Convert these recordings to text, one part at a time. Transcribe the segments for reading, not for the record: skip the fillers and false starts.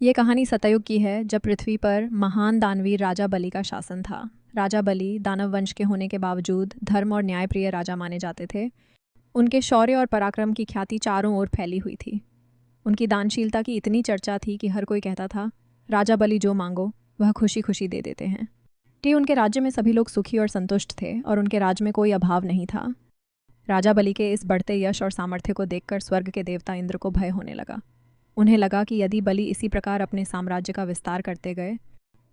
ये कहानी सतयुग की है, जब पृथ्वी पर महान दानवीर राजा बलि का शासन था। राजा बलि दानव वंश के होने के बावजूद धर्म और न्यायप्रिय राजा माने जाते थे। उनके शौर्य और पराक्रम की ख्याति चारों ओर फैली हुई थी। उनकी दानशीलता की इतनी चर्चा थी कि हर कोई कहता था, राजा बलि जो मांगो वह खुशी खुशी दे देते हैं। उनके राज्य में सभी लोग सुखी और संतुष्ट थे और उनके राज्य में कोई अभाव नहीं था। राजा बलि के इस बढ़ते यश और सामर्थ्य को देखकर स्वर्ग के देवता इंद्र को भय होने लगा। उन्हें लगा कि यदि बलि इसी प्रकार अपने साम्राज्य का विस्तार करते गए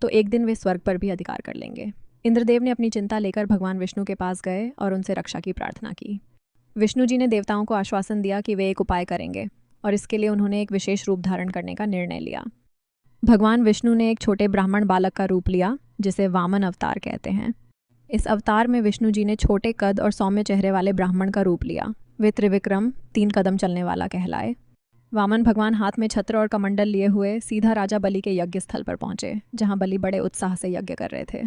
तो एक दिन वे स्वर्ग पर भी अधिकार कर लेंगे। इंद्रदेव ने अपनी चिंता लेकर भगवान विष्णु के पास गए और उनसे रक्षा की प्रार्थना की। विष्णु जी ने देवताओं को आश्वासन दिया कि वे एक उपाय करेंगे और इसके लिए उन्होंने एक विशेष रूप धारण करने का निर्णय लिया। भगवान विष्णु ने एक छोटे ब्राह्मण बालक का रूप लिया, जिसे वामन अवतार कहते हैं। इस अवतार में विष्णु जी ने छोटे कद और सौम्य चेहरे वाले ब्राह्मण का रूप लिया। वे त्रिविक्रम 3 कदम चलने वाला कहलाए। वामन भगवान हाथ में छत्र और कमंडल लिए हुए सीधा राजा बलि के यज्ञ स्थल पर पहुंचे, जहां बलि बड़े उत्साह से यज्ञ कर रहे थे।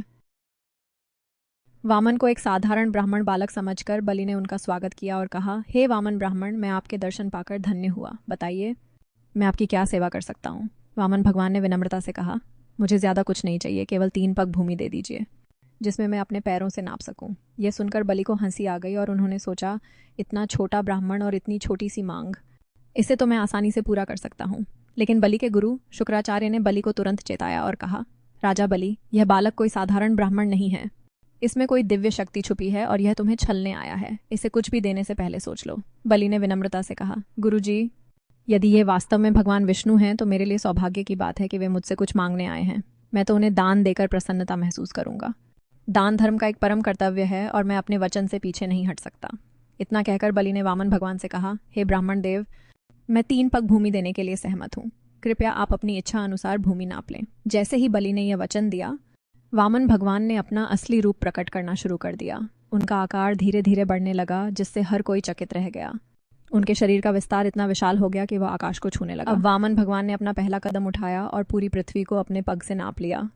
वामन को एक साधारण ब्राह्मण बालक समझकर बलि ने उनका स्वागत किया और कहा, हे वामन ब्राह्मण, मैं आपके दर्शन पाकर धन्य हुआ। बताइए, मैं आपकी क्या सेवा कर सकता हूँ। वामन भगवान ने विनम्रता से कहा, मुझे ज़्यादा कुछ नहीं चाहिए, केवल 3 पग भूमि दे दीजिए जिसमें मैं अपने पैरों से नाप सकूं। यह सुनकर बलि को हंसी आ गई और उन्होंने सोचा, इतना छोटा ब्राह्मण और इतनी छोटी सी मांग, इसे तो मैं आसानी से पूरा कर सकता हूँ। लेकिन बलि के गुरु शुक्राचार्य ने बलि को तुरंत चेताया और कहा, राजा बलि, यह बालक कोई साधारण ब्राह्मण नहीं है। इसमें कोई दिव्य शक्ति छुपी है और यह तुम्हें छलने आया है। इसे कुछ भी देने से पहले सोच लो। बलि ने विनम्रता से कहा, गुरुजी, यदि ये वास्तव में भगवान विष्णु हैं तो मेरे लिए सौभाग्य की बात है कि वे मुझसे कुछ मांगने आए हैं। मैं तो उन्हें दान देकर प्रसन्नता महसूस करूंगा। दान धर्म का एक परम कर्तव्य है और मैं अपने वचन से पीछे नहीं हट सकता। इतना कहकर बलि ने वामन भगवान से कहा, हे ब्राह्मण देव, मैं 3 पग भूमि देने के लिए सहमत हूँ। कृपया आप अपनी इच्छा अनुसार भूमि नाप लें। जैसे ही बलि ने यह वचन दिया, वामन भगवान ने अपना असली रूप प्रकट करना शुरू कर दिया। उनका आकार धीरे धीरे बढ़ने लगा, जिससे हर कोई चकित रह गया। उनके शरीर का विस्तार इतना विशाल हो गया कि वह आकाश को छूने लगा। अब वामन भगवान ने अपना पहला कदम उठाया और पूरी पृथ्वी को अपने पग से नाप लिया।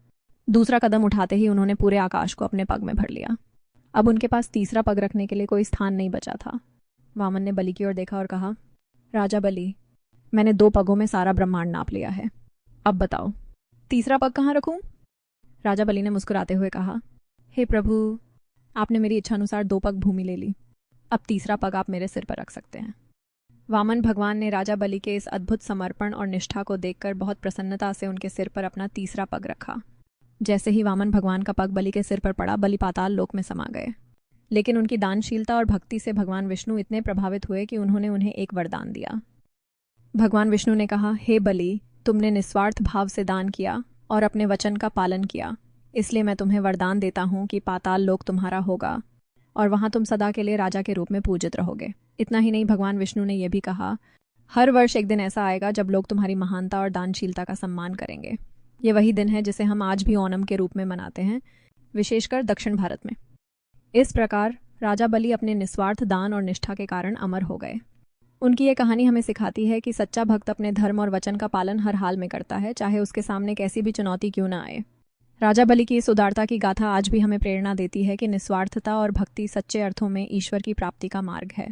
दूसरा कदम उठाते ही उन्होंने पूरे आकाश को अपने पग में भर लिया। अब उनके पास तीसरा पग रखने के लिए कोई स्थान नहीं बचा था। वामन ने बलि की ओर देखा और कहा, राजा बलि, मैंने 2 पगों में सारा ब्रह्मांड नाप लिया है। अब बताओ, तीसरा पग कहाँ रखूं? राजा बलि ने मुस्कुराते हुए कहा, हे प्रभु, आपने मेरी इच्छा अनुसार 2 पग भूमि ले ली। अब तीसरा पग आप मेरे सिर पर रख सकते हैं। वामन भगवान ने राजा बलि के इस अद्भुत समर्पण और निष्ठा को देखकर बहुत प्रसन्नता से उनके सिर पर अपना तीसरा पग रखा। जैसे ही वामन भगवान का पग बलि के सिर पर पड़ा, बलि पाताल लोक में समा गए। लेकिन उनकी दानशीलता और भक्ति से भगवान विष्णु इतने प्रभावित हुए कि उन्होंने उन्हें एक वरदान दिया। भगवान विष्णु ने कहा, हे बलि, तुमने निस्वार्थ भाव से दान किया और अपने वचन का पालन किया, इसलिए मैं तुम्हें वरदान देता हूँ कि पाताल लोक तुम्हारा होगा और वहाँ तुम सदा के लिए राजा के रूप में पूजित रहोगे। इतना ही नहीं, भगवान विष्णु ने यह भी कहा, हर वर्ष एक दिन ऐसा आएगा जब लोग तुम्हारी महानता और दानशीलता का सम्मान करेंगे। ये वही दिन है जिसे हम आज भी ओणम के रूप में मनाते हैं, विशेषकर दक्षिण भारत में। इस प्रकार राजा बलि अपने निस्वार्थ दान और निष्ठा के कारण अमर हो गए। उनकी ये कहानी हमें सिखाती है कि सच्चा भक्त अपने धर्म और वचन का पालन हर हाल में करता है, चाहे उसके सामने कैसी भी चुनौती क्यों न आए। राजा बलि की इस उदारता की गाथा आज भी हमें प्रेरणा देती है कि निस्वार्थता और भक्ति सच्चे अर्थों में ईश्वर की प्राप्ति का मार्ग है।